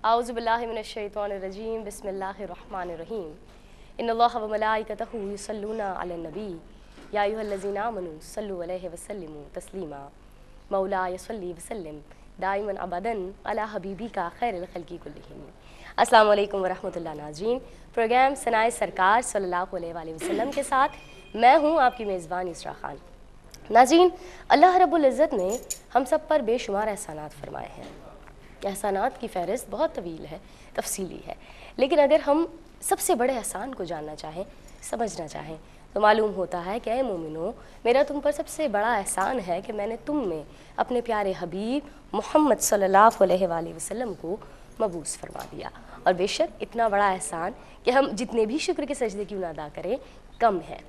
आऊज़ुबिल्लाहि मिनश्शैतानिर्रजीम बिस्मिल्लाहिर्रहमानिर्रहीम इन्नल्लाह व मलाइकतहु युसल्लूना अलन नबी या अय्युहल्लज़ीना आमनू सल्लु अलैहि वसल्लिमू तस्लीमा मौलाया सल्ली वसल्लिम दाइमन अबदन अला हबीबिका खैरिल खल्क़ि कुल्लिहिम। अस्सलामु अलैकुम व रहमतुल्लाह। नाज़रीन, प्रोग्राम सनाए सरकार सल्लल्लाहु अलैहि वसल्लम के साथ मैं हूँ आपकी मेज़बान इसरा खान। नाज़रीन, अल्लाह रब्बुल इज़्ज़त ने हम सब पर बेशुमार एहसानात फरमाए हैं। एहसानात की फ़हरिस्त बहुत तवील है, तफसीली है, लेकिन अगर हम सबसे बड़े एहसान को जानना चाहें, समझना चाहें, तो मालूम होता है कि ऐ मोमिनो, मेरा तुम पर सबसे बड़ा एहसान है कि मैंने तुम में अपने प्यारे हबीब मोहम्मद सल्लल्लाहु अलैहि वसल्लम को मबूस फरमा दिया। और बेशक इतना बड़ा एहसान कि हम जितने भी शुक्र के सजदे क्यों ना अदा करें कम है।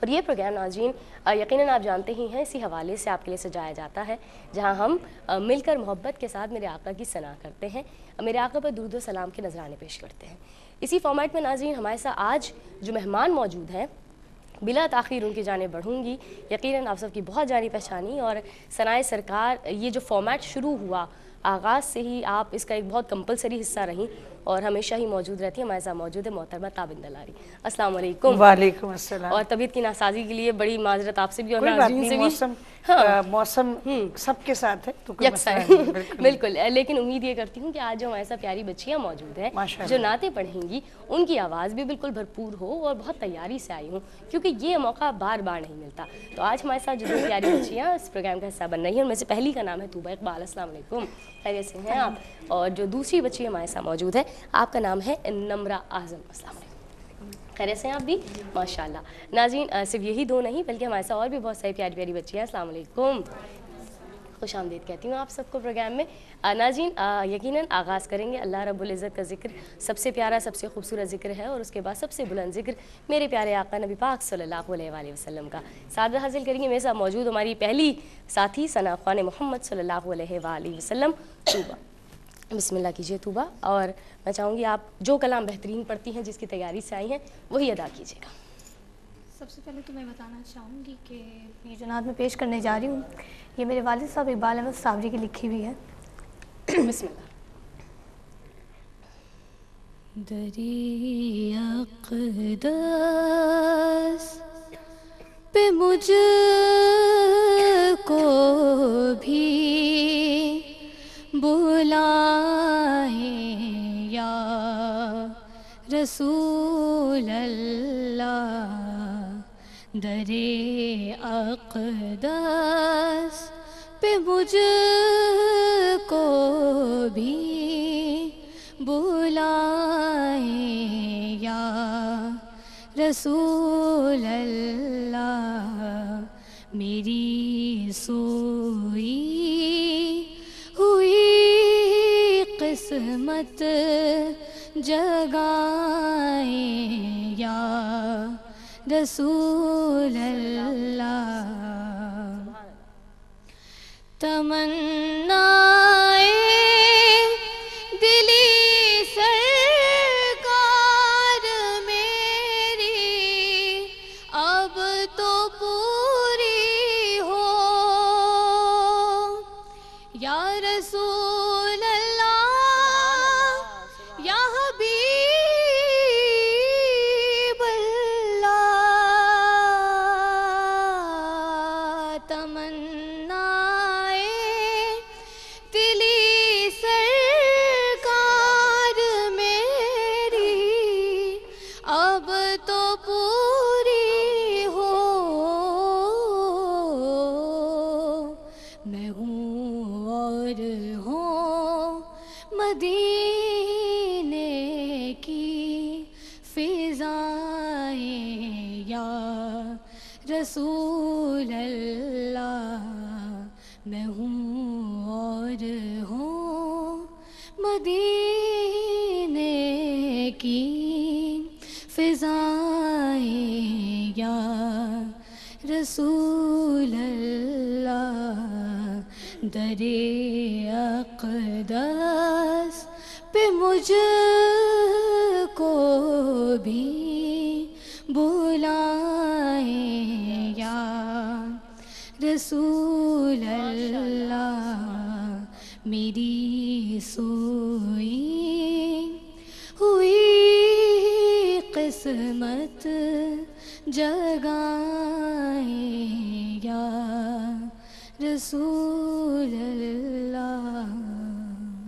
और ये प्रोग्राम नाज़रीन यकीनन आप जानते ही हैं, इसी हवाले से आपके लिए सजाया जाता है जहां हम मिलकर मोहब्बत के साथ मेरे आका की सना करते हैं, मेरे आका पर दुरूद व सलाम के नजराने पेश करते हैं। इसी फॉर्मेट में नाज़रीन हमारे साथ आज जो मेहमान मौजूद हैं, बिला ताख़ीर उनकी जाने बढ़ूँगी। यकीनन आप सबकी बहुत जानी पहचानी और सनाए सरकार ये जो फॉर्मेट शुरू हुआ आगाज़ से ही आप इसका एक बहुत कंपलसरी हिस्सा रहीं और हमेशा ही मौजूद रहती है। हमारे साथ मौजूद है मोहतरमा ताबिन दलारी। अस्सलाम वालेकुम। वालेकुम अस्सलाम। और तबीयत की नासाजी के लिए बड़ी माजरत आपसे भी और कोई बात नाज़रीन नहीं, से भी। मौसम सबके साथ है तो कोई यकसा मसला है। नहीं, बिल्कुल। बिल्कुल, लेकिन उम्मीद ये करती हूँ कि आज जो हमारे साथ प्यारी बच्चियाँ मौजूद हैं जो नाते पढ़ेंगी उनकी आवाज़ भी बिल्कुल भरपूर हो और बहुत तैयारी से आई हूँ, क्योंकि ये मौका बार बार नहीं मिलता। तो आज हमारे साथ जो दो प्यारी बच्चियाँ इस प्रोग्राम का हिस्सा बन रही हैं, उनमें से पहली का नाम है तूबा इकबाल। अस्सलाम वालेकुम, खैरियत से हैं आप? और जो दूसरी बच्ची हमारे साथ मौजूद है, आपका नाम है नम्रा आज़म। अस्सलाम वालेकुम, खैरियत से हैं आप भी? माशाल्लाह। नाज़रीन, सिर्फ यही दो नहीं बल्कि हमारे साथ और भी बहुत सारी प्यारी प्यारी बच्चियाँ। अस्सलाम वालेकुम, खुश आमदीद कहती हूँ आप सबको प्रोग्राम में। नाज़रीन, यकीनन आगाज़ करेंगे। अल्लाह रब्बुल इज़्ज़त का ज़िक्र सबसे प्यारा सबसे खूबसूरत ज़िक्र है और उसके बाद सबसे बुलंद ज़िक्र मेरे प्यारे आका नबी पाक सल्लल्लाहु अलैहि वसल्लम का। सादर हासिल करेंगे। मेरे साथ मौजूद हमारी पहली साथी सना ख़्वान मोहम्मद सल्लल्लाहु अलैहि वसल्लम तूबा। बिस्मिल्लाह कीजिए तूबा, और मैं चाहूँगी आप जो कलाम बेहतरीन पढ़ती हैं, जिसकी तैयारी से आई हैं, वही अदा कीजिएगा। सबसे पहले तो मैं बताना चाहूँगी कि ये जो नात मैं पेश करने जा रही हूँ, ये मेरे वालिद साहब इकबाल अहमद साबरी की लिखी हुई है। बिस्मिल्लाह। दरी अक़दस पे मुझ को भी बुलाए या रसूल अल्लाह, दरे अक़दस पे मुझ को भी बुलाए या रसूल अल्लाह, मेरी सोई हुई किस्मत जगाए या रसूल अल्लाह, तमन्नाए दिली सरकार मेरी अब तो पूरी हो या रसूल अल्लाह, या हबीब अल्लाह, तमन्नाए दिली सरकार मेरी अब तो पूरी हो, मैं हूँ और हूँ मदीने की फिज़ाएं या रसूल अल्लाह, मैं हूँ और हूँ मदीने की फिज़ाएं या रसूल अल्लाह, दरे अक़दस पे मुझ को भी बुलाए या रसूल अल्लाह, मेरी सोई हुई किस्मत जगाए या रसूल अल्लाह।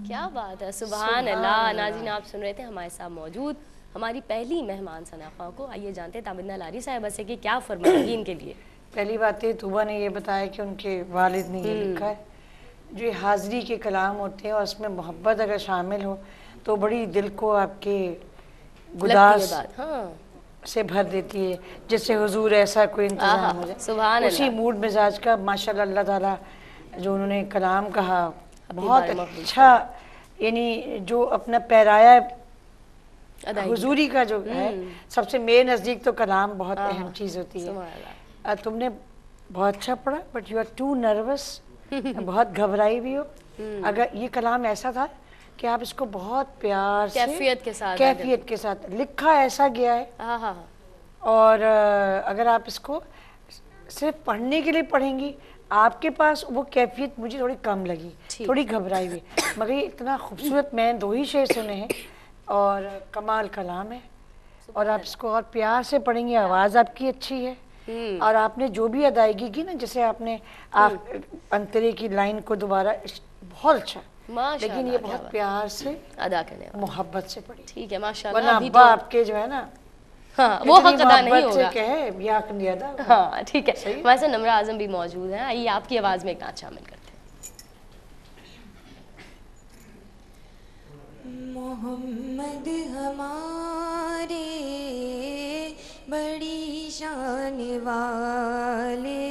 क्या बात है, सुभान अल्लाह। नाज़रीन, आप सुन रहे थे हमारे साथ मौजूद हमारी पहली मेहमान सना खां को। आइए जानते हैं ताबिन्ना लारी साहिबा से कि क्या फरमाएंगी इनके लिए। पहली बात है, तूबा ने ये बताया कि उनके वालिद ने ये लिखा है, जो ये हाज़री के कलाम होते हैं और उसमें मोहब्बत अगर शामिल हो तो बड़ी दिल को आपके गुदास हाँ। से भर देती है। जैसे हुजूर ऐसा कोई इंतजाम हो जाए, सुभान उसी अल्लाह। मूड मिजाज का माशाल्लाह अल्लाह ताला जो उन्होंने कलाम कहा बहुत अच्छा, यानी जो अपना पैराया हुजूरी का जो है सबसे मेरे नज़दीक तो कलाम बहुत अहम चीज़ होती है। तुमने बहुत अच्छा पढ़ा, but you are too nervous, बहुत घबराई भी हो। अगर ये कलाम ऐसा था कि आप इसको बहुत प्यार से कैफियत के साथ लिखा ऐसा गया है, और अगर आप इसको सिर्फ पढ़ने के लिए पढ़ेंगी, आपके पास वो कैफियत मुझे थोड़ी कम लगी, थोड़ी घबराई हुई, मगर ये इतना खूबसूरत, मैं 2 ही शेर सुने हैं और कमाल कलाम है। और आप इसको और प्यार से पढ़ेंगे, आवाज़ आपकी अच्छी है, और आपने जो भी अदायगी की ना, जैसे आपने अंतरे की लाइन को दोबारा, बहुत अच्छा, लेकिन ये बहुत प्यार से अदा करने, मोहब्बत से पढ़ी। ठीक है, माशाल्लाह। वरना अब्बा आपके जो है ना, हाँ, वो हक अदा नहीं होगा। कहे या नहीं अदा। हाँ, ठीक है। वैसे नम्रा आजम भी मौजूद हैं, आइए आपकी आवाज़ में एक नाच शामिल करते हैं। मोहम्मद हमारे बड़ी शान वाले,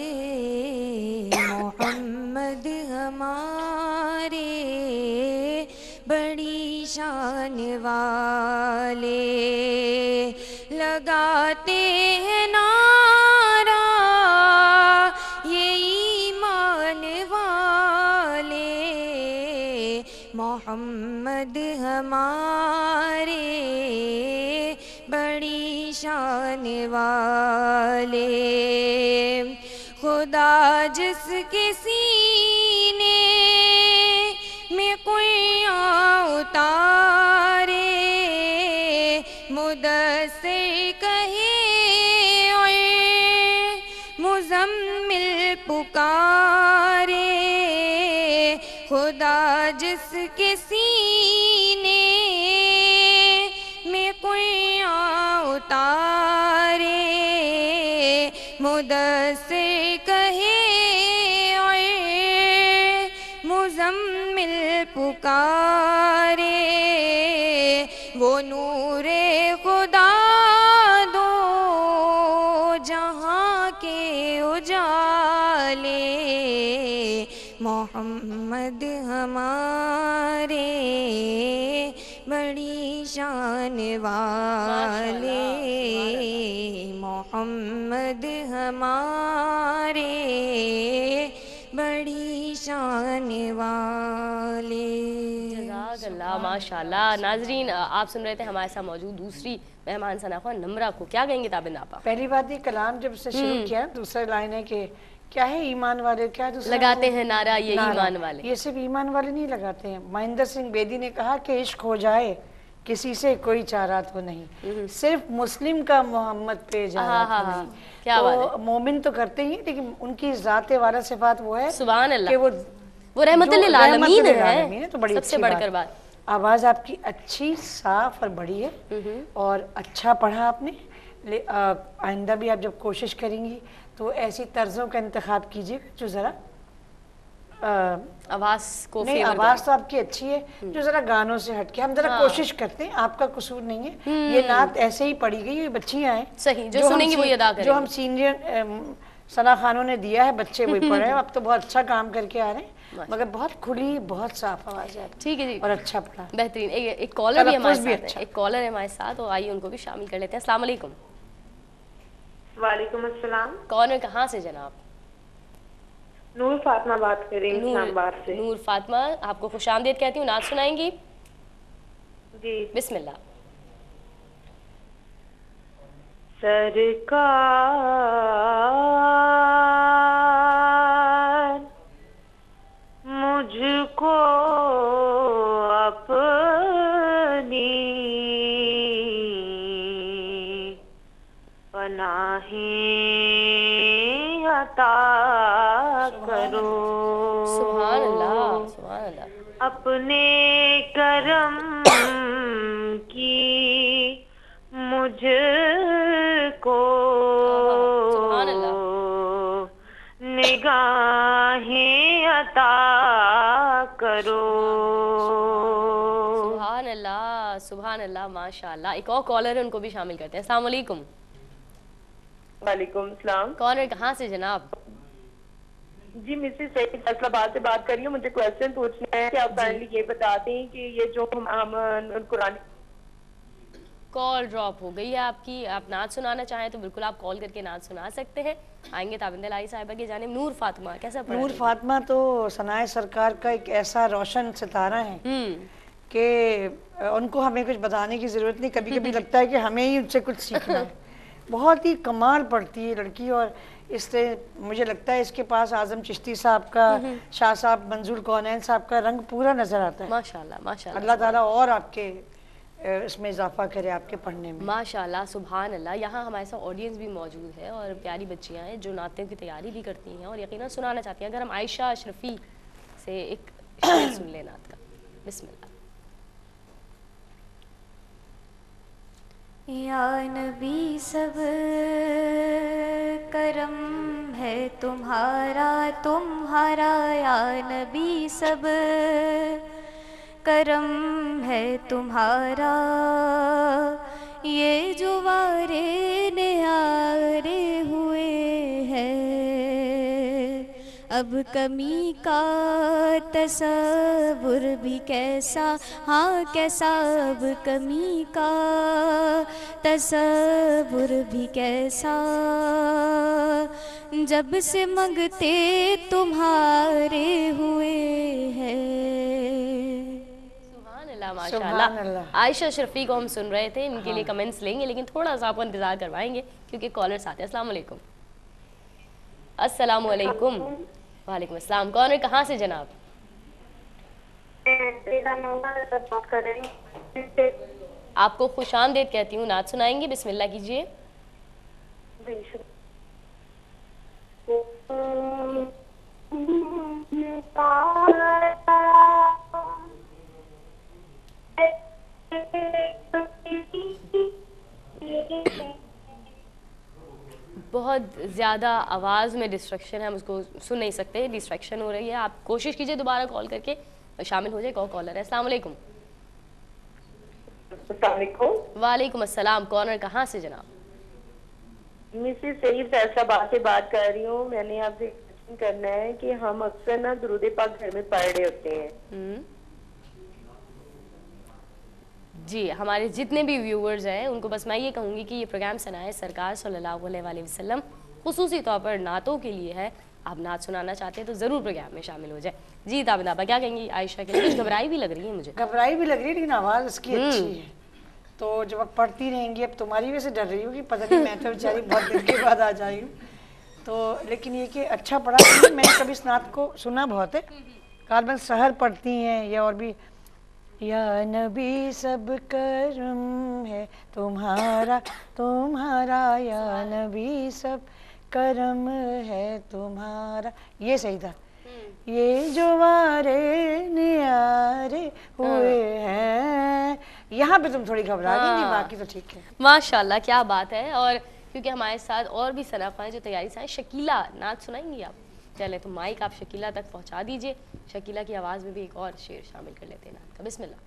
मोहम्मद हमारे बड़ी शान वाले, लगाते हैं नारा ये ईमान वाले, मोहम्मद हमारे बड़ी शान वाले, खुदा जिसके सीने में कुर्आन उतारे, मुदस्सिर कहे और मुज़म्मिल पुकारे, खुदा जिसके सीने में कुर्आन उतारे, मुदस्सिर कहे और मुज़म्मिल पुकारे, वो नूरे खुदा दो जहाँ के उजाले, मोहम्मद हमारे बड़ी शान वाले, मोहम्मद हमारे बड़ी शान वाले। जज़ाकल्लाह, माशाल्लाह। नाजरीन, आप सुन रहे थे हमारे साथ मौजूद दूसरी मेहमान सना खां नम्रा को। क्या कहेंगे ताबिन्ना आपा? पहली बात ये कलाम जब से शुरू किया, दूसरा लाइन है कि क्या है ईमान वाले, क्या दूसरा लगाते हैं नारा ये ईमान वाले। ये सिर्फ ईमान वाले नहीं लगाते हैं। महेंद्र सिंह बेदी ने कहा कि इश्क हो जाए किसी से कोई चारा तो नहीं, सिर्फ मुस्लिम का मोहम्मद पे जारा तो नहीं। क्या बात है। तो मोमिन तो करते ही, लेकिन उनकी ज़ाते वाला सिफात वो है सुभान अल्लाह कि वो रहमतुल लिल आलमीन है, तो बड़ी सबसे बढ़कर बात। आवाज़ आपकी अच्छी, साफ और बड़ी है, और अच्छा पढ़ा आपने। आइंदा भी आप जब कोशिश करेंगी तो ऐसी तर्जों का इंतखाब कीजिएगा जो ज़रा आवाज़ को नहीं, आवाज़ तो आपकी अच्छी है, जो ज़रा गानों से हटके, हम ज़रा कोशिश करते हैं, आपका कसूर नहीं है। ये नात ऐसे ही पढ़ी गई, ये बच्चियाँ हैं सही, जो सुनेंगी वही अदा करेंगी। जो हम सीनियर सना खानों ने दिया है, बच्चे वही पढ़े हैं। अब तो बहुत अच्छा काम करके आ रहे हैं, मगर बहुत खुली, बहुत साफ आवाज़ है। ठीक है जी, और अच्छा पढ़ा, बेहतरीन। एक कॉलर भी हमारे साथ है, एक कॉलर है हमारे साथ, और आइए उनको भी शामिल कर लेते हैं। अस्सलाम वालेकुम। वालेकुम अस्सलाम। कौन है, कहाँ से जनाब? नूर फातिमा बात कर रही हूँ इस्लामाबाद से। नूर फातिमा, आपको खुशामदीद कहती हूँ। नात सुनाएंगी? जी बिस्मिल्लाह। सरकार मुझको पनाहें अता करो। सुभान अल्लाह, सुभान अल्लाह। अपने करम की मुझको सुभान अल्लाह। निगाहें अता करो। सुभान अल्लाह, सुभान अल्लाह, माशाअल्लाह। एक और कॉलर है, उनको भी शामिल करते हैं। अस्सलाम वालेकुम। वालेकुम सलाम। कौन है, कहाँ से जनाब? जी मिसेस सईद फैसलाबाद से बात कर रही हूँ। मुझे क्वेश्चन पूछना है कि आप काइंडली ये बता दें कि ये जो हम कुरान। कॉल ड्रॉप हो गई है आपकी। आप नात सुनाना चाहें तो बिल्कुल आप कॉल करके नात सुना सकते हैं। आएंगे ताबिंद लाई साहिबा की जानिब। नूर फातिमा कैसा पढ़ा? नूर फातिमा तो सनाए सरकार का एक ऐसा रोशन सितारा है कि उनको हमें कुछ बताने की ज़रूरत नहीं। कभी कभी लगता है कि हमें ही उनसे कुछ सीखना है। बहुत ही कमाल पढ़ती है लड़की, और इससे मुझे लगता है इसके पास आज़म चिश्ती साहब का, शाह साहब, मंजूर कौनैन साहब का रंग पूरा नज़र आता है। माशाल्लाह, माशाल्लाह। अल्लाह ताला और आपके इसमें इजाफा करे आपके पढ़ने में। माशाल्लाह, सुभान अल्लाह। यहाँ हमारे साथ ऑडियंस भी मौजूद है और प्यारी बच्चियाँ हैं जो नातियों की तैयारी भी करती हैं और यकीनन सुनाना चाहती हैं। अगर हम आयशा अशरफी से एक शेर सुन लें नात का। बिस्मिल्लाह। या नबी सब करम है तुम्हारा तुम्हारा, या नबी सब करम है तुम्हारा, ये जो वारे न्यारे हुए हैं, अब कमी का तसव्वुर भी कैसा, हाँ कैसा, अब कमी का तसव्वुर भी कैसा, जब से मंगते तुम्हारे हुए हैं। माशाल्लाह। आयशा शरफी को हम सुन रहे थे। इनके लिए कमेंट्स लेंगे लेकिन थोड़ा सा आपको इंतजार करवाएंगे क्योंकि कॉलर्स आते हैं। अस्सलाम वालेकुम। अस्सलाम वालेकुम। वालेकुम अस्सलाम। कौन है, कहाँ से जनाब? बात कर रही हूँ। आपको खुशामदीद कहती हूँ। नात सुनाएंगे, बिस्मिल्लाह कीजिए। बहुत ज़्यादा आवाज़ में डिस्ट्रक्शन है, हम उसको सुन नहीं सकते, डिस्ट्रक्शन हो रही है। आप कोशिश कीजिए दोबारा कॉल करके शामिल हो जाए। कॉल कॉलर है। अस्सलाम वालेकुम। वालेकुम अस्सलाम। कौन है, कहाँ से जनाब? मिसेस सईद फैसलाबाद से बात कर रही हूँ। मैंने आपसे क्वेश्चन करना है कि हम अक्सर ना दुरूद पाक घर में पढ़ रहे होते हैं। जी, हमारे जितने भी व्यूअर्स हैं उनको बस मैं ये कहूँगी कि ये प्रोग्राम सनाए सरकार सल्लल्लाहु अलैहि वसल्लम खुसूसी तौर पर नातों के लिए है। आप नात सुनाना चाहते हैं तो ज़रूर प्रोग्राम में शामिल हो जाए। जी ताबिद आपा क्या कहेंगी आयशा के लिए? कुछ घबराई भी लग रही है मुझे। घबराई भी लग रही है लेकिन आवाज़ उसकी अच्छी है। तो जब आप पढ़ती रहेंगी, अब तुम्हारी वजह से डर रही होगी, पता नहीं, मैं तो बेचारी बहुत दिन के बाद आ जाई हूँ। तो लेकिन ये कि अच्छा पढ़ा। मैंने कभी इस नात को सुना बहुत है। गालिबन सहर पढ़ती हैं या और भी। या नबी सब करम है तुम्हारा तुम्हारा, या नबी सब करम है तुम्हारा, ये सही था। ये जो वारे न्यारे हुए हैं, यहाँ पे तुम थोड़ी घबरा गई, बाकी तो ठीक है। माशाल्लाह, क्या बात है। और क्योंकि हमारे साथ और भी सनाफा जो तैयारी से हैं, शकीला नात सुनाएंगी आप? चले तो माइक आप शकीला तक पहुंचा दीजिए। शकीला की आवाज़ में भी एक और शेर शामिल कर लेते हैं नात का। बिस्मिल्लाह।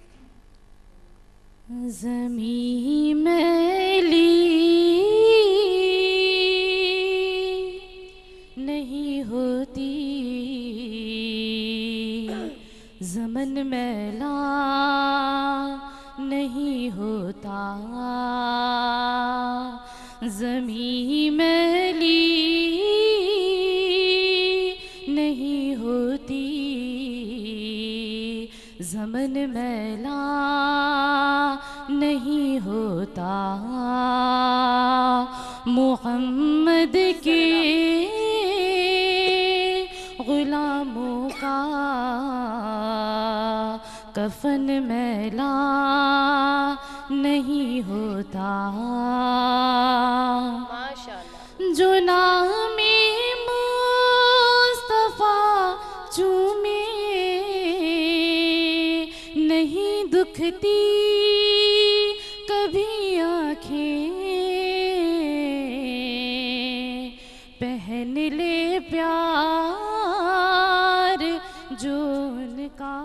ज़मीं मैली नहीं होती, ज़मन मैला नहीं होता, ज़मीं मैली नहीं होती, ज़मन मैला नहीं होता, मोहम्मद के गुलामों का कफन मैला नहीं होता। माशाल्लाह। जो नामे मुस्तफा चूमे नहीं दुखती कभी आँखें, पहन ले प्यार जो उनका।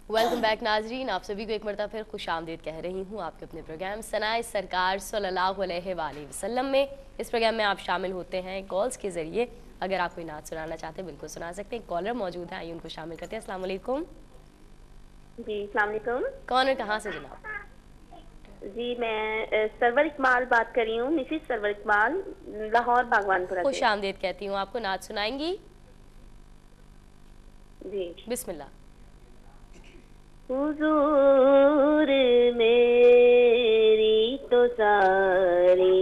वेलकम बैक नाजरीन, आप सभी को एक मरतबा फिर खुश आमदीद कह रही हूँ आपके अपने प्रोग्राम सनाए सरकार सल्लल्लाहु अलैहि वसल्लम में। इस प्रोग्राम में आप शामिल होते हैं कॉल्स के ज़रिए। अगर आप कोई नात सुनाना चाहते हैं बिल्कुल सुना सकते हैं। कॉलर मौजूद है, आइए उनको शामिल करते हैं। अस्सलाम वालेकुम। जी अस्सलाम वालेकुम। कौन है, कहाँ से जनाब? जी मैं सरवर इकबाल बात कर रही हूँ, मिसिस सरवर इकबाल, लाहौर बागवानपुरा खुश से। आमदीद कहती हूँ आपको। नात सुनाएंगी? जी बिस्मिल्लाह। हुजूर मेरी तो सारी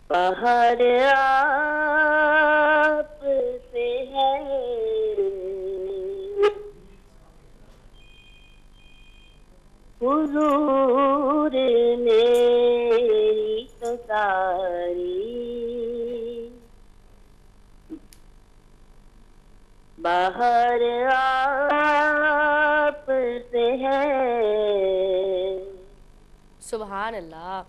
पहाड़ आप से है, हुजूर मेरी तो सारी बाहर आप से है। सुभान अल्लाह,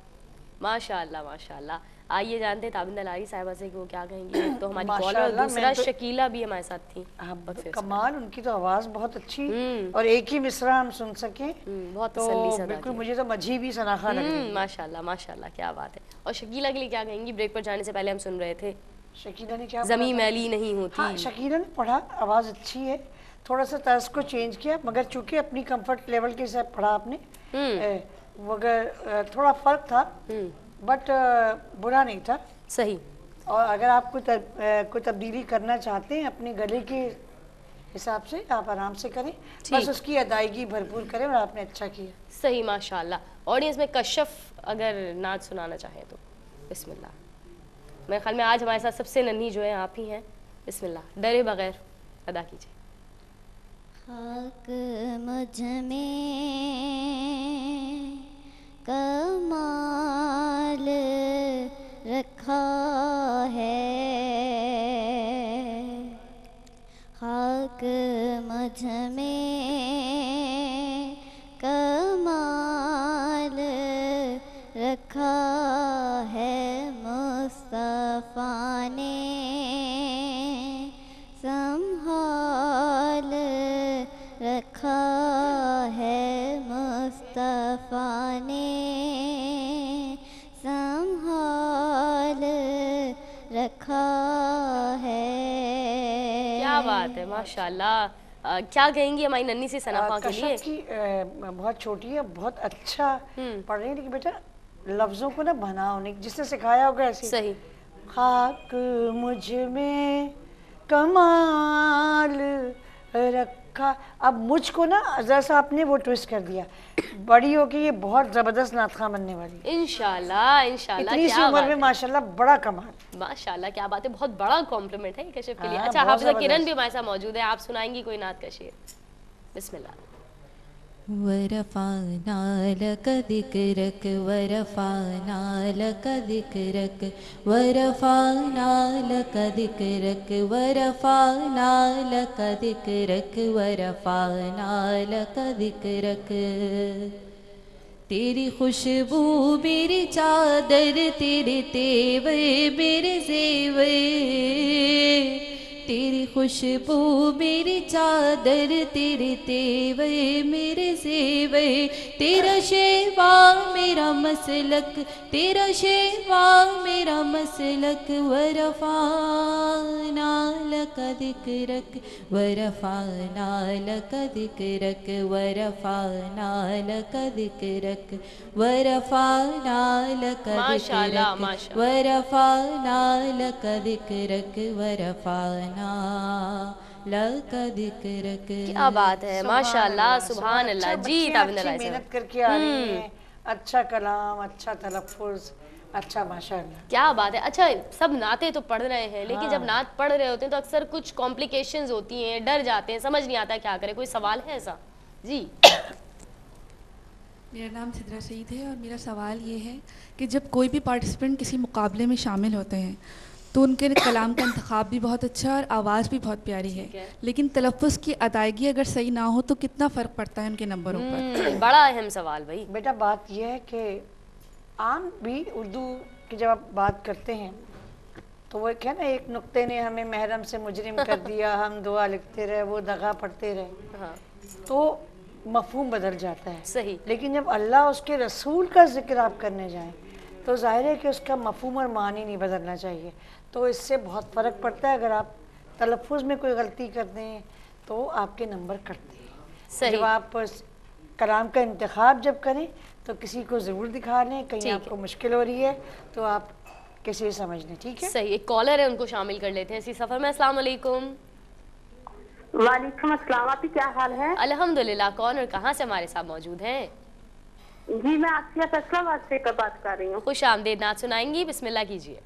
माशाअल्लाह माशाअल्लाह। आइए जानते हैं ताबिंदा लारी साहिबा से कि वो क्या कहेंगी। एक तो हमारी कॉलर और माशाअल्लाह, दूसरा मैं तो- शकीला भी हमारे साथ थी। हाँ, बदफिर से। कमाल, उनकी तो आवाज़ बहुत अच्छी हम्म। और एक ही मिसरा हम सुन सके बहुत तो तसल्ली से अदा बिल्कुल किया। मुझे तो मजी भी सनाखा लग रही है। माशाल्लाह माशाल्लाह, क्या बात है। और शकीला के लिए क्या कहेंगी? ब्रेक पर जाने से पहले हम सुन रहे थे शकीला ने क्या जमी पढ़ा था? मैली नहीं होती। हाँ, शकीला ने पढ़ा, आवाज़ अच्छी है, थोड़ा सा तर्ज को चेंज किया, मगर चूंकि अपनी कंफर्ट लेवल के हिसाब पढ़ा आपने, मगर थोड़ा फर्क था, बट बुरा नहीं था। सही। और अगर आप कोई तब्दीली करना चाहते हैं अपने गले के हिसाब से, आप आराम से करें, बस उसकी अदायगी भरपूर करें, और आपने अच्छा किया। सही माशाल्लाह। ऑडियंस में कश्यफ अगर नाच सुनाना चाहे तो बिस्मिल्लाह। मेरे ख्याल में आज हमारे साथ सबसे नन्ही जो है आप ही हैं। बिस्मिल्लाह, डरे बगैर अदा कीजिए। खाक मुझ में कमाल रखा है, खाक मुझ में कमाल रखा है, मुस्तफा ने संभाल रखा है, मुस्तफा ने संभाल रखा है। क्या बात है, माशाल्लाह। क्या कहेंगी हमारी नन्ही सी सनाफा के लिए? कश्यप की बहुत छोटी है, बहुत अच्छा पढ़ रही है, लेकिन बेटा लफ्जों को ना बनाओ नहीं, जिसने सिखाया होगा ऐसे। सही। खाक मुझ में कमाल रखा, अब मुझको ना जैसा आपने वो ट्विस्ट कर दिया, बड़ी हो के ये बहुत जबरदस्त नातखा बनने वाली है। इंशाल्लाह इंशाल्लाह। इतनी सी क्या उम्र बात में है, माशाल्लाह, बड़ा कमाल। माशाल्लाह, क्या बात है। बहुत बड़ा कॉम्प्लीमेंट है ये कश्यप के लिए। हाँ, अच्छा, बहुत हाफिजा जबरदस्त। किरण भी हमारे साथ मौजूद है। आप सुनाएंगी कोई नात का शेर? बिस्मिल्लाह। वरफ़ाना लक ज़िक्रक, वरफ़ाना लक ज़िक्रक, वरफ़ाना लक ज़िक्रक, वरफ़ाना लक ज़िक्रक, वरफ़ाना लक ज़िक्रक। तेरी खुशबू मेरी चादर, तेरे तेवर मेरे ज़ेवर, तेरी खुशबू मेरी चादर, तेरे तेवर मेरे ज़ेवर, तेरा शेवा मेरा मसलक, तेरा शेवा मेरा मसलक, वरफ़ाना लक ज़िक्रक, वरफ़ाना लक ज़िक्रक, वरफ़ाना लक ज़िक्रक, वरफ़ाना लक माशाल्लाह, ज़िक्रक, माशाल्लाह। वरफ़ाना लक ज़िक्रक, वरफ़ाना लक ज़िक्रक। क्या बात है, माशाल्लाह, सुभान अल्लाह। जी ताबिंदा अच्छी लारी साहब। मेहनत करके आ रही हैं, अच्छा कलाम, अच्छा तलफ़ुज़, अच्छा, माशाल्लाह, क्या बात है। अच्छा, सब नाते तो पढ़ रहे हैं, लेकिन जब नात पढ़ रहे होते हैं तो अक्सर कुछ कॉम्प्लिकेशंस होती हैं, डर जाते हैं, समझ नहीं आता क्या करें। कोई सवाल है ऐसा? जी। मेरा नाम सिद्रा सईद है और मेरा सवाल ये है कि जब कोई भी पार्टिसिपेंट किसी मुकाबले में शामिल होते हैं तो उनके कलाम का इंतखाब भी बहुत अच्छा है और आवाज़ भी बहुत प्यारी है, लेकिन तलफ़्फ़ुज़ की अदायगी अगर सही ना हो तो कितना फ़र्क पड़ता है उनके नंबरों पर? बड़ा अहम सवाल भाई। बेटा बात यह है कि आम भी उर्दू की जब आप बात करते हैं तो वो क्या ना, एक नुक्ते ने हमें महरम से मुजरिम कर दिया, हम दुआ लिखते रहे, वो दगा पढ़ते रहे, हाँ, तो मफहूम बदल जाता है। सही। लेकिन जब अल्लाह उसके रसूल का जिक्र आप करने जाएं तो जाहिर है कि उसका मफहूम और मानी नहीं बदलना चाहिए। तो इससे बहुत फ़र्क पड़ता है। अगर आप तलफ़्फ़ुज़ में कोई गलती कर दें तो आपके नंबर कटते हैं। सही। जब आप कलाम का इंतखाब जब करें तो किसी को ज़रूर दिखा लें, कहीं आपको मुश्किल हो रही है तो आप किसी से समझ लें, ठीक है? सही। एक कॉलर है, उनको शामिल कर लेते हैं इसी सफ़र में। अस्सलाम वालेकुम। वालेकुम अस्सलाम, आपकी क्या हाल है? अल्हम्दुलिल्लाह। कौन और कहाँ से हमारे साथ मौजूद हैं? जी, मैं आपसे फैसलाबाद से बात कर रही हूँ। खुश आमदीद। नात सुनाएंगी? बिस्मिल्लाह कीजिए।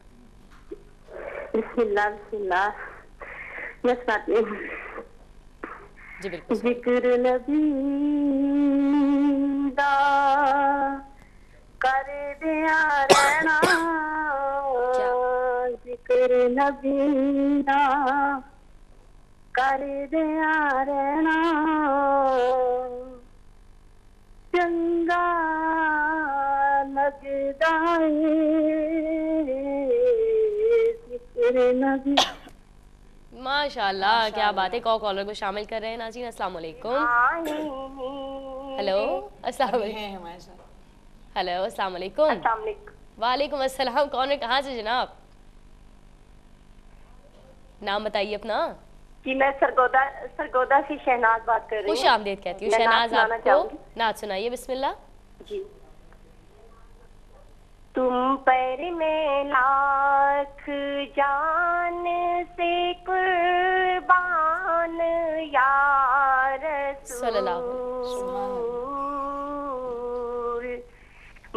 बिस्मिल्लाह बिस्मिल्लाह। मैं सुनाती हूँ। जी बिल्कुल। जिक्र नबी दा कर दिया रहना, जिक्र नबी दा कर दिया रहना, चंगा लगदा जिक्र नबी। माशाल्लाह, क्या बात है। कॉलर को शामिल कर रहे हैं नाज़रीन। अस्सलाम वालेकुम। हेलो, अस्सलाम वालेकुम। हेलो, अस्सलाम वालेकुम। वालेकुम अस्सलाम। कौन है, कहाँ से जनाब? नाम बताइए अपना। कि मैं सरगोदा से शहनाज बात कर रही हूँ। खुश आमदीद कहती हूँ शहनाज आपको। नात सुनाइए, बिस्मिल्लाह। जी। तुम पर में लाख जान से कुर्बान या रसूल,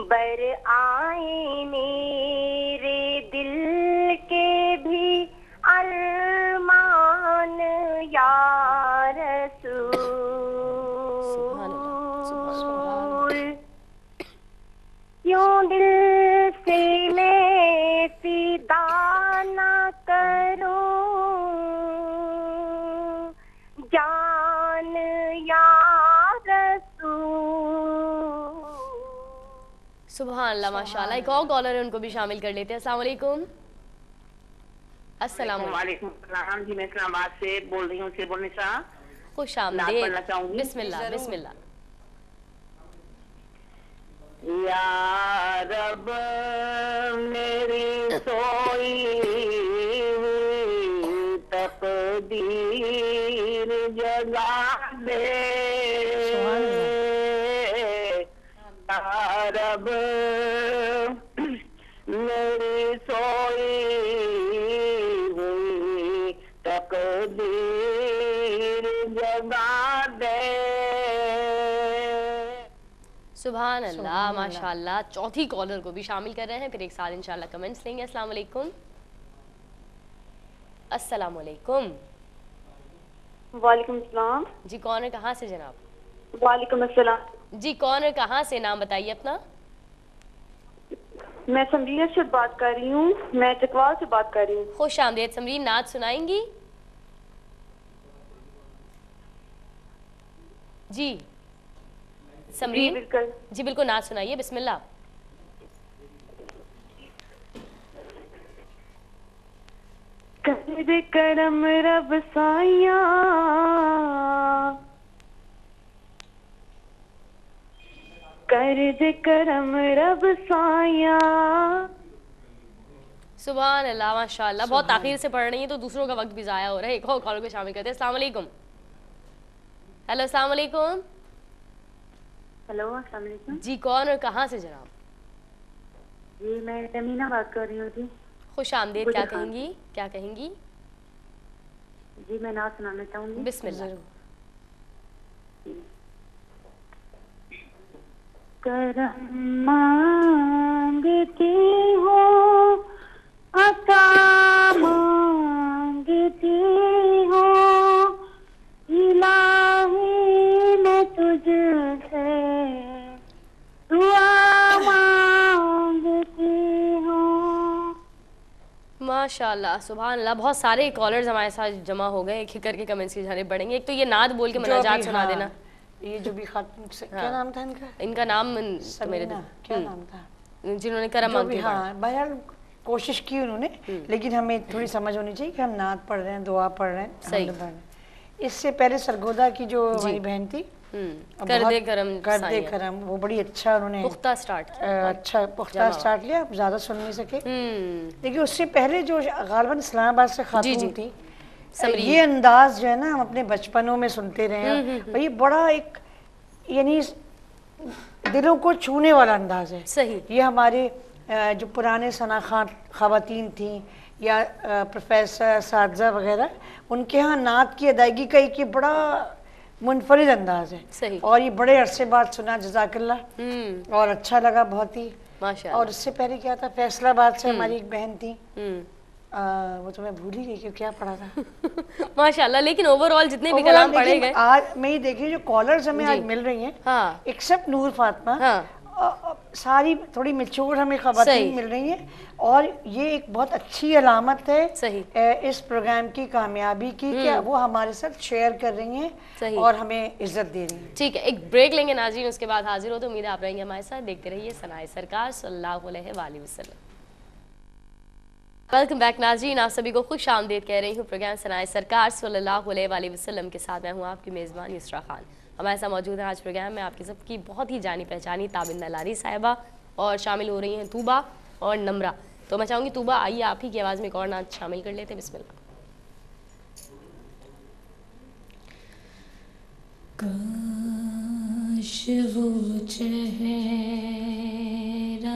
बर आए मेरे दिल के भी अरमान या रसूल, क्यों दिल से मैं फिदा न करूं, जान या रसूल। सुभान अल्लाह, माशाल्लाह। एक और कॉलर है, उनको भी शामिल कर लेते हैं। अस्सलाम वालेकुम। अस्सलाम वालेकुम सलाम जी, मैं इस्लामाबाद से बोल रही हूँ। सिरबुनिसा। खुश आमदीद। पढ़ना चाहूंगी। बिस्मिल्लाह बिस्मिल्लाह। या रब मेरी सोई तकदीर जगा दे, या रब मेरी सोई हुई तकदीर जगा दे। सुभान अल्लाह, माशाल्लाह। चौथी कॉलर को भी शामिल कर रहे हैं, फिर एक साथ इंशाल्लाह कमेंट्स लेंगे। अस्सलाम वालेकुम। अस्सलाम वालेकुम। वालेकुम सलाम। जी, कौन है, कहाँ से जनाब? वालेकुम अस्सलाम। जी, कौन है, कहाँ से? नाम बताइए अपना। मैं समरीन से बात कर रही हूँ, मैं चकवाल से बात कर रही हूँ। खुश आमदीद समरीन। नात सुनाएंगी? जी समरीन। जी बिल्कुल, नात सुनाइए, बिस्मिल्लाह। कर दे करम रब साइया, कर दे करम रब साइया। सुभान अल्लाह, माशाल्लाह। बहुत ताखीर से पढ़ रही है तो दूसरों का वक्त भी ज़ाया हो रहा है। एक और कॉलर को शामिल करते हैं। अस्सलाम वालेकुम। हेलो, अस्सलाम वालेकुम। हेलो, अस्सलाम वालेकुम। जी, कौन और कहाँ से जनाब? जी, मैं तमीना बात कर रही हूँ जी। खुश आमदीद। क्या कहेंगी, क्या कहेंगी? जी, मैं नात सुनाना चाहूँगी। बिस्मिल्लाह। करम मांगती हूँ माशाल्लाह, सुभान अल्लाह। बहुत सारे कॉलर्स हमारे साथ जमा हो गए, एक एक करके कमेंट्स की जाने पड़ेंगे। एक तो ये नाद बोल के मुनाजात सुना देना। ये जो भी खातून क्या नाम था इनका? इनका नाम मेरे क्या नाम था जिन्होंने करम मांग के हाँ बहरहाल कोशिश की उन्होंने, लेकिन हमें थोड़ी समझ होनी चाहिए कि हम नात पढ़ रहे हैं, दुआ पढ़ रहे हैं, हम्द पढ़ रहे हैं। इससे पहले सरगोदा की जो हमारी बहन थी कर दे करम, वो बड़ी अच्छा उन्होंने पुख्ता स्टार्ट लिया, ज़्यादा सुन नहीं सके। लेकिन उससे पहले जो गालिबन इस्लामाबाद से खातून थी, ये अंदाज जो है ना हम अपने बचपनों में सुनते रहे हैं, भाई बड़ा एक यानी दिलों को छूने वाला अंदाज है। सही। ये हमारे जो पुराने सना ख़वातीन थी या प्रोफेसर सादजा वगैरह, उनके यहाँ नात की अदायगी का एक बड़ा मुनफरिद अंदाज है। सही। और ये बड़े अरसे बाद सुना, जज़ाकल्लाह, और अच्छा लगा बहुत ही माशाअल्लाह। और इससे पहले क्या था, फैसलाबाद से हमारी एक बहन थी, वो तो मैं भूल ही गई कि क्या पढ़ा था माशाअल्लाह। लेकिन ओवरऑल जितने भी कलाम पढ़े गए, आज मैं ये देखिए जो कॉलर्स हमें आज मिल रही हैं, हाँ, एक्सेप्ट नूर फातिमा, सारी थोड़ी मिच्योर हमें ख़वातीन मिल रही हैं, और ये एक बहुत अच्छी अलामत है सही इस प्रोग्राम की कामयाबी की कि वो हमारे साथ शेयर कर रही हैं और हमें इज्जत दे रही हैं। ठीक है, एक ब्रेक लेंगे नाज़रीन, उसके बाद हाजिर हो। तो उम्मीद है आप रहेंगे हमारे साथ, देखते रहिए सनाए सरकार सल्लल्लाहु अलैहि वसल्लम। वेलकम बैक नाज़रीन, आप सभी को खुश आमदीद कह रही हूँ प्रोग्राम सनाए सरकार सल्लल्लाहु अलैहि वसल्लम के साथ। मैं हूँ आपकी मेज़बान इसरा खान। हमारे साथ मौजूद है आज प्रोग्राम में आपकी सबकी बहुत ही जानी पहचानी ताबिन्ना लारी साहिबा, और शामिल हो रही हैं तूबा और नम्रा। तो मैं चाहूँगी तूबा, आइए आप ही की आवाज़ में एक और नात शामिल कर लेते हैं। बिस्मिल्लाह। काश वो चेहरा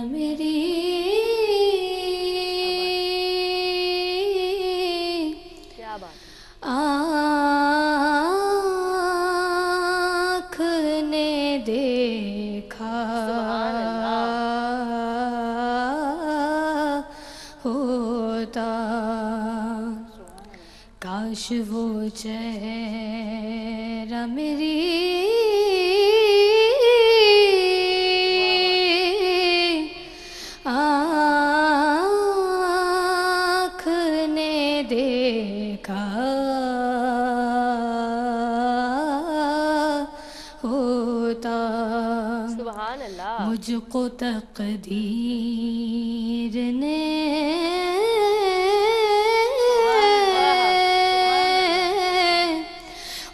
मेरी आँख ने देखा होता, काश वो चेहरा मेरी आँख ने देखा होता, सुभान अल्लाह। मुझको तकदीर ने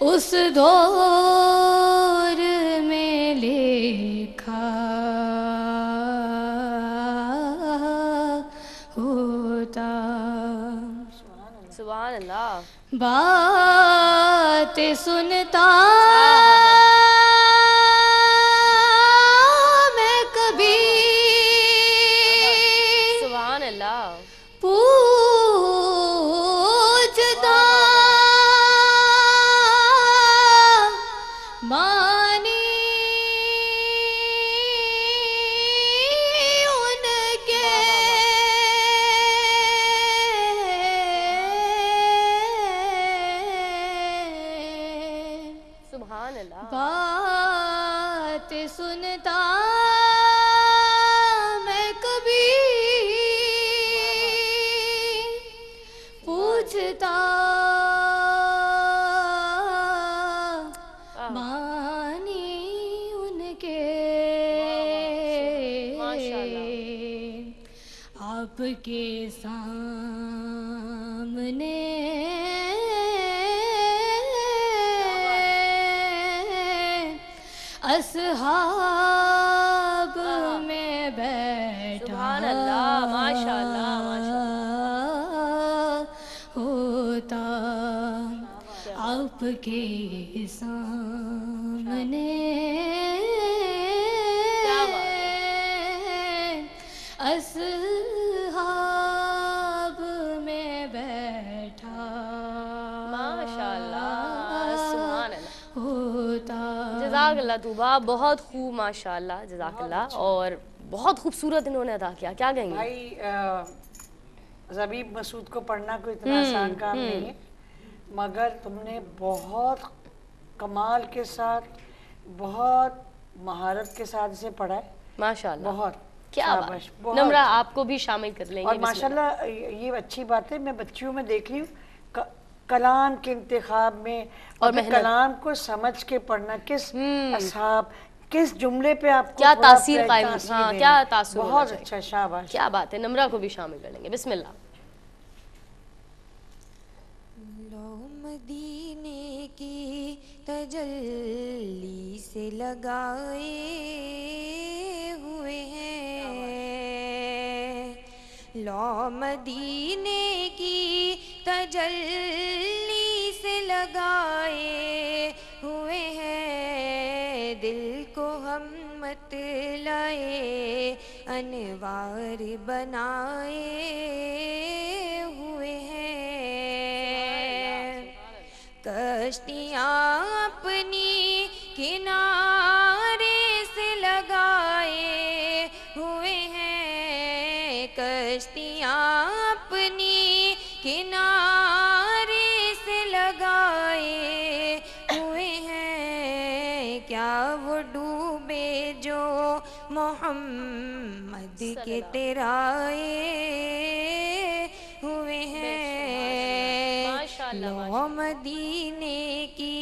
उस दौर में लिखा होता। सुभान अल्लाह। बात सुनता मैं कभी, सुभान अल्लाह, पूछता मानी उनके, सुभान अल्लाह। बात सुनता मैं कभी, पूछता मानी उनके, आपके सामने असहाब में बैठा, सुभान अल्लाह, माशाअल्लाह, माशाअल्लाह होता, आपके सामने असहाब में बैठा, माशाअल्लाह, सुभान अल्लाह होता। जज़ाकल्लाह तूबा, बहुत खूब माशाअल्लाह, जज़ाकल्लाह। और बहुत खूबसूरत इन्होंने अदा किया। क्या कहेंगे भाई? ज़बीब मसूद को पढ़ना कोई इतना आसान काम नहीं है, मगर तुमने बहुत कमाल के साथ, बहुत महारत के साथ इसे पढ़ा है माशाअल्लाह। बहुत क्या बात, नम्रा आपको भी शामिल कर लेंगे। और माशाल्लाह ये अच्छी बात है, मैं बच्चियों में देख रही हूँ कलाम के इंतखाब में और कलाम को समझ के पढ़ना, किस असहाब किस जुमले पे आपको क्या तासीर कायम, हाँ क्या तासीर, बहुत अच्छा, शाबाश, क्या बात है। नम्रा को भी शामिल कर लेंगे, बिस्मिल्लाह। मदीने की तजल्ली से लगाए हुए हैं, लो मदीने की तजल्ली से लगाए हुए हैं, दिल को हम मत लाए अनवार बनाए हुए हैं, कश्तियाँ अपनी किनारे से लगाए हुए हैं, कश्तियाँ अपनी किनारे से लगाए हुए हैं, क्या वो डूबे जो मोहम्मद के तेराए हुए हैं, लो मदीने की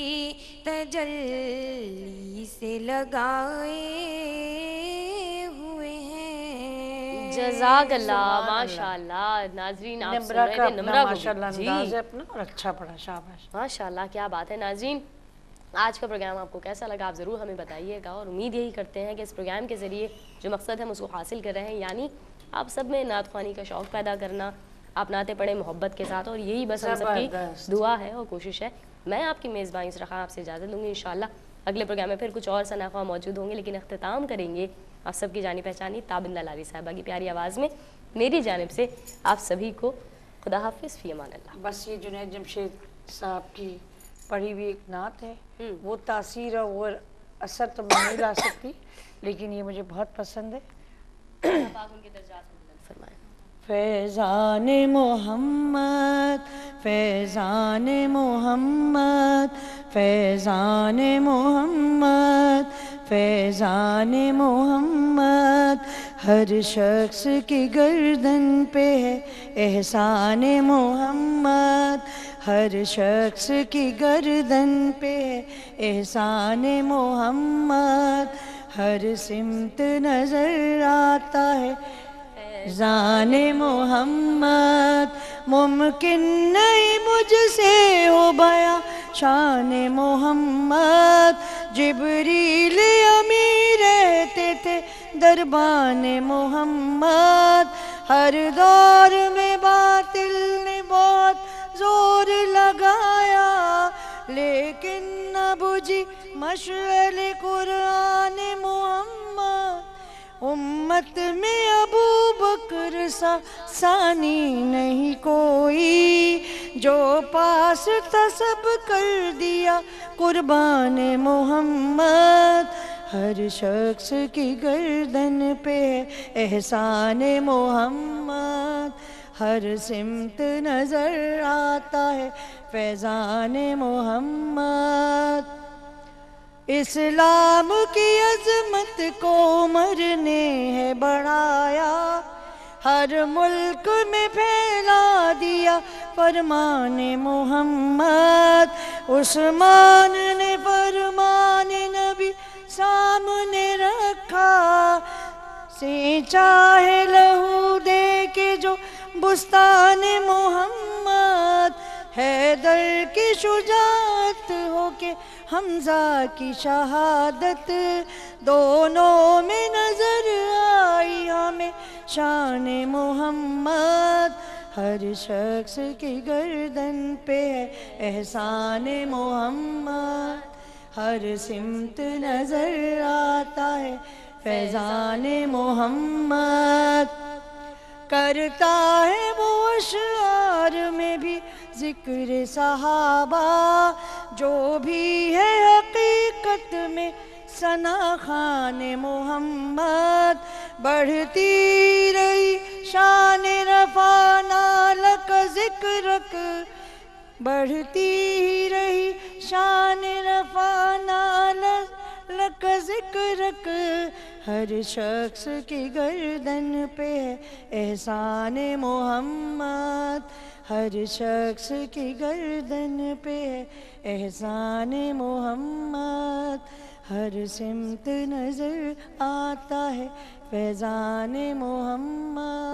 तजल्ली से लगाए हुए हैं। जज़ाकल्लाह, माशाल्लाह। नाज़रीन आप सुन रहे थे नम्रा को जी अपना और अच्छा पढ़ा, शाबाश, माशाल्लाह, क्या बात है। नाज़रीन आज का प्रोग्राम आपको कैसा लगा आप ज़रूर हमें बताइएगा, और उम्मीद यही करते हैं कि इस प्रोग्राम के ज़रिए जो मकसद हम उसको हासिल कर रहे हैं, यानी आप सब में नात ख़्वानी का शौक़ पैदा करना, आप नाते पढ़े मोहब्बत के साथ, और यही बस हम सबकी दुआ है और कोशिश है। मैं आपकी मेज़बानी से रखा आपसे इजाज़त दूँगी। इंशाअल्लाह अगले प्रोग्राम में फिर कुछ और सनाख़्वा मौजूद होंगे, लेकिन अख्तिताम करेंगे आप सबकी जानी पहचानी ताबिंदा लारी साहिबा की प्यारी आवाज़ में। मेरी जानिब से आप सभी को खुदा हाफिज़, फ़ी अमान अल्लाह। बस ये जुनैद जमशेद साहब की पढ़ी हुई एक नात है, वो तासीर और वो असर तो मैं नहीं ला सकती, लेकिन ये मुझे बहुत पसंद है। फैज़ान मोहम्मद, फैज़ान मोहम्मद, फैज़ान मोहम्मद, फैज़ान मोहम्मद, हर शख्स की गर्दन पे है एहसान मोहम्मद, हर शख्स की गर्दन पे है एहसान मोहम्मद, हर सिमत नजर आता है जाने मोहम्मद, मुमकिन नहीं मुझसे हो बया शान मोहम्मद, जिब्रील अमीर रहते थे दरबान मोहम्मद, हर दौर में बातिल ने बहुत जोर लगाया, लेकिन न बुझी मशअल कुरान मोहम्मद, उम्मत में अबू बकर सा सानी नहीं कोई, जो पास था सब कर दिया कुर्बान मोहम्मद, हर शख्स की गर्दन पे एहसान मोहम्मद, हर सिमत नजर आता है फैज़ान मोहम्मद, इस्लाम की अजमत को मरने है बढ़ाया, हर मुल्क में फैला दिया फरमान मोहम्मद, उस्मान ने फरमान नबी सामने रखा, सींचा है लहू दे के जो बुस्तान मोहम्मद, हैदर की शुजाअत होके हमजा की शहादत, दोनों में नजर आई हमें शान मोहम्मद, हर शख्स की गर्दन पे है एहसान मोहम्मद, हर सिमत नजर आता है फैज़ान मोहम्मद, करता है वो अशआर में भी जिक्र सहाबा, जो भी है हकीकत में सना खान मोहम्मद, बढ़ती रही शान रफ़ा नालक ज़िक्रक, बढ़ती रही शान रफ़ा नालक ज़िक्रक, हर शख्स की गर्दन पे है एहसान मोहम्मद, हर शख्स की गर्दन पे है एहसान मोहम्मद, हर सिमत नजर आता है फैज़ान मोहम्मद।